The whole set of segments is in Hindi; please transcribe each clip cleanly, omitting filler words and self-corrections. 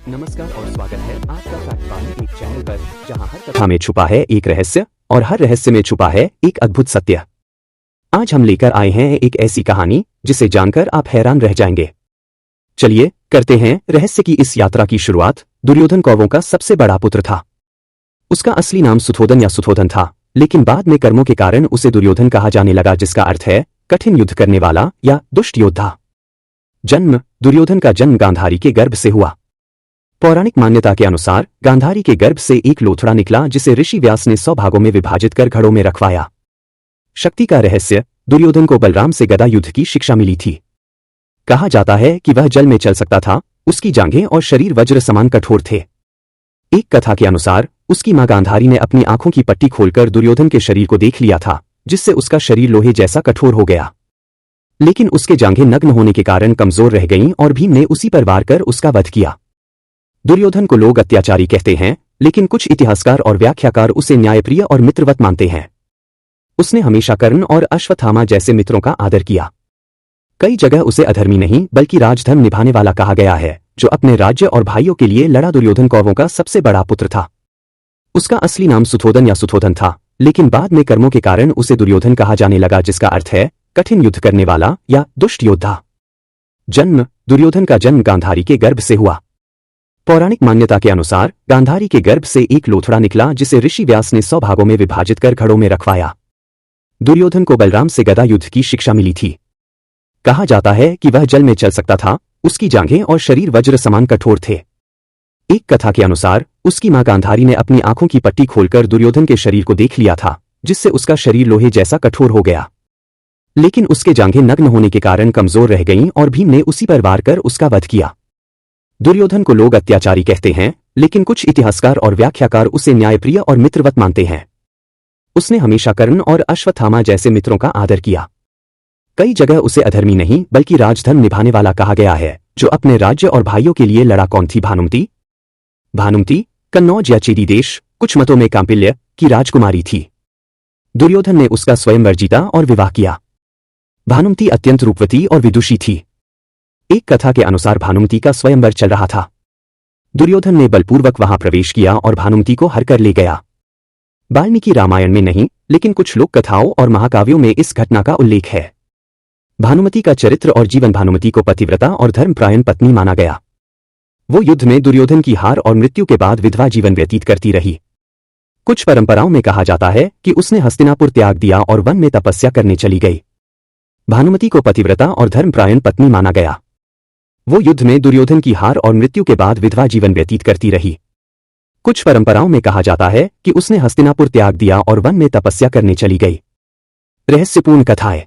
नमस्कार और स्वागत है आपका फैक्ट वाणी एक चैनल पर, जहां हर कथा में छुपा है एक रहस्य और हर रहस्य में छुपा है एक अद्भुत सत्य। आज हम लेकर आए हैं एक ऐसी कहानी जिसे जानकर आप हैरान रह जाएंगे। चलिए करते हैं रहस्य की इस यात्रा की शुरुआत। दुर्योधन कौरवों का सबसे बड़ा पुत्र था। उसका असली नाम सुधोधन या सुधोधन था, लेकिन बाद में कर्मों के कारण उसे दुर्योधन कहा जाने लगा, जिसका अर्थ है कठिन युद्ध करने वाला या दुष्ट योद्धा। जन्म। दुर्योधन का जन्म गांधारी के गर्भ से हुआ। पौराणिक मान्यता के अनुसार गांधारी के गर्भ से एक लोथड़ा निकला, जिसे ऋषि व्यास ने 100 भागों में विभाजित कर घड़ों में रखवाया। शक्ति का रहस्य। दुर्योधन को बलराम से गदा युद्ध की शिक्षा मिली थी। कहा जाता है कि वह जल में चल सकता था। उसकी जांघें और शरीर वज्र समान कठोर थे। एक कथा के अनुसार उसकी मां गांधारी ने अपनी आंखों की पट्टी खोलकर दुर्योधन के शरीर को देख लिया था, जिससे उसका शरीर लोहे जैसा कठोर हो गया। लेकिन उसके जांघें नग्न होने के कारण कमजोर रह गईं और भीम ने उसी पर वार कर उसका वध किया। दुर्योधन को लोग अत्याचारी कहते हैं, लेकिन कुछ इतिहासकार और व्याख्याकार उसे न्यायप्रिय और मित्रवत मानते हैं। उसने हमेशा कर्ण और अश्वत्थामा जैसे मित्रों का आदर किया। कई जगह उसे अधर्मी नहीं बल्कि राजधर्म निभाने वाला कहा गया है, जो अपने राज्य और भाइयों के लिए लड़ा। दुर्योधन कौरवों का सबसे बड़ा पुत्र था। उसका असली नाम सुधोधन या सुधोधन था, लेकिन बाद में कर्मों के कारण उसे दुर्योधन कहा जाने लगा, जिसका अर्थ है कठिन युद्ध करने वाला या दुष्ट योद्धा। जन्म। दुर्योधन का जन्म गांधारी के गर्भ से हुआ। पौराणिक मान्यता के अनुसार गांधारी के गर्भ से एक लोथड़ा निकला, जिसे ऋषि व्यास ने 100 भागों में विभाजित कर घड़ों में रखवाया। दुर्योधन को बलराम से गदा युद्ध की शिक्षा मिली थी। कहा जाता है कि वह जल में चल सकता था। उसकी जांघें और शरीर वज्र समान कठोर थे। एक कथा के अनुसार उसकी मां गांधारी ने अपनी आंखों की पट्टी खोलकर दुर्योधन के शरीर को देख लिया था, जिससे उसका शरीर लोहे जैसा कठोर हो गया। लेकिन उसके जांघें नग्न होने के कारण कमजोर रह गईं और भीम ने उसी पर वार कर उसका वध किया। दुर्योधन को लोग अत्याचारी कहते हैं, लेकिन कुछ इतिहासकार और व्याख्याकार उसे न्यायप्रिय और मित्रवत मानते हैं। उसने हमेशा कर्ण और अश्वत्थामा जैसे मित्रों का आदर किया। कई जगह उसे अधर्मी नहीं बल्कि राजधर्म निभाने वाला कहा गया है, जो अपने राज्य और भाइयों के लिए लड़ा। कौन थी भानुमति? भानुमति कन्नौज या चेदी देश, कुछ मतों में कांपिल्य की राजकुमारी थी। दुर्योधन ने उसका स्वयंवर जीता और विवाह किया। भानुमति अत्यंत रूपवती और विदुषी थी। एक कथा के अनुसार भानुमति का स्वयंवर चल रहा था। दुर्योधन ने बलपूर्वक वहां प्रवेश किया और भानुमति को हर कर ले गया। वाल्मीकि रामायण में नहीं, लेकिन कुछ लोक कथाओं और महाकाव्यों में इस घटना का उल्लेख है। भानुमति का चरित्र और जीवन। भानुमति को पतिव्रता और धर्मपरायण पत्नी माना गया। वो युद्ध में दुर्योधन की हार और मृत्यु के बाद विधवा जीवन व्यतीत करती रही। कुछ परंपराओं में कहा जाता है कि उसने हस्तिनापुर त्याग दिया और वन में तपस्या करने चली गई। भानुमति को पतिव्रता और धर्मपरायण पत्नी माना गया। वो युद्ध में दुर्योधन की हार और मृत्यु के बाद विधवा जीवन व्यतीत करती रही। कुछ परंपराओं में कहा जाता है कि उसने हस्तिनापुर त्याग दिया और वन में तपस्या करने चली गई। रहस्यपूर्ण कथाएं।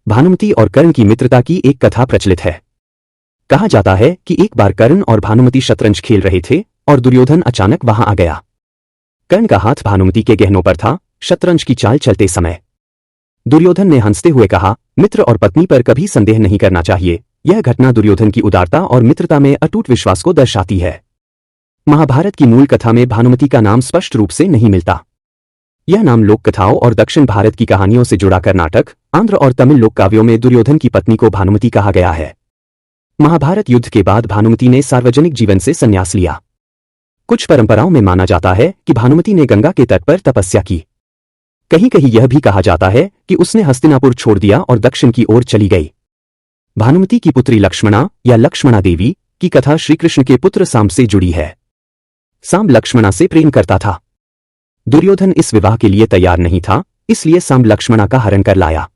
भानुमति और कर्ण की मित्रता की एक कथा प्रचलित है। कहा जाता है कि एक बार कर्ण और भानुमति शतरंज खेल रहे थे और दुर्योधन अचानक वहां आ गया। कर्ण का हाथ भानुमति के गहनों पर था। शतरंज की चाल चलते समय दुर्योधन ने हंसते हुए कहा, मित्र और पत्नी पर कभी संदेह नहीं करना चाहिए। यह घटना दुर्योधन की उदारता और मित्रता में अटूट विश्वास को दर्शाती है। महाभारत की मूल कथा में भानुमति का नाम स्पष्ट रूप से नहीं मिलता। यह नाम लोक कथाओं और दक्षिण भारत की कहानियों से जुड़ा कर्नाटक, आंध्र और तमिल लोक काव्यों में दुर्योधन की पत्नी को भानुमति कहा गया है। महाभारत युद्ध के बाद भानुमति ने सार्वजनिक जीवन से संन्यास लिया। कुछ परंपराओं में माना जाता है कि भानुमति ने गंगा के तट पर तपस्या की। कहीं कहीं यह भी कहा जाता है कि उसने हस्तिनापुर छोड़ दिया और दक्षिण की ओर चली गई। भानुमति की पुत्री लक्ष्मणा या लक्ष्मणा देवी की कथा श्रीकृष्ण के पुत्र सांब से जुड़ी है। सांब लक्ष्मणा से प्रेम करता था। दुर्योधन इस विवाह के लिए तैयार नहीं था, इसलिए सांब लक्ष्मणा का हरण कर लाया।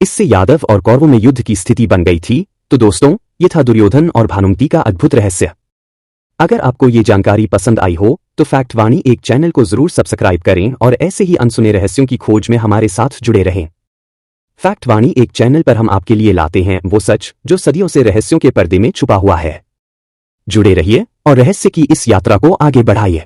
इससे यादव और कौरवों में युद्ध की स्थिति बन गई थी। तो दोस्तों, ये था दुर्योधन और भानुमति का अद्भुत रहस्य। अगर आपको ये जानकारी पसंद आई हो तो फैक्ट वाणी एक चैनल को जरूर सब्सक्राइब करें और ऐसे ही अनसुने रहस्यों की खोज में हमारे साथ जुड़े रहें। फैक्ट वाणी एक चैनल पर हम आपके लिए लाते हैं वो सच जो सदियों से रहस्यों के पर्दे में छुपा हुआ है। जुड़े रहिए और रहस्य की इस यात्रा को आगे बढ़ाइए।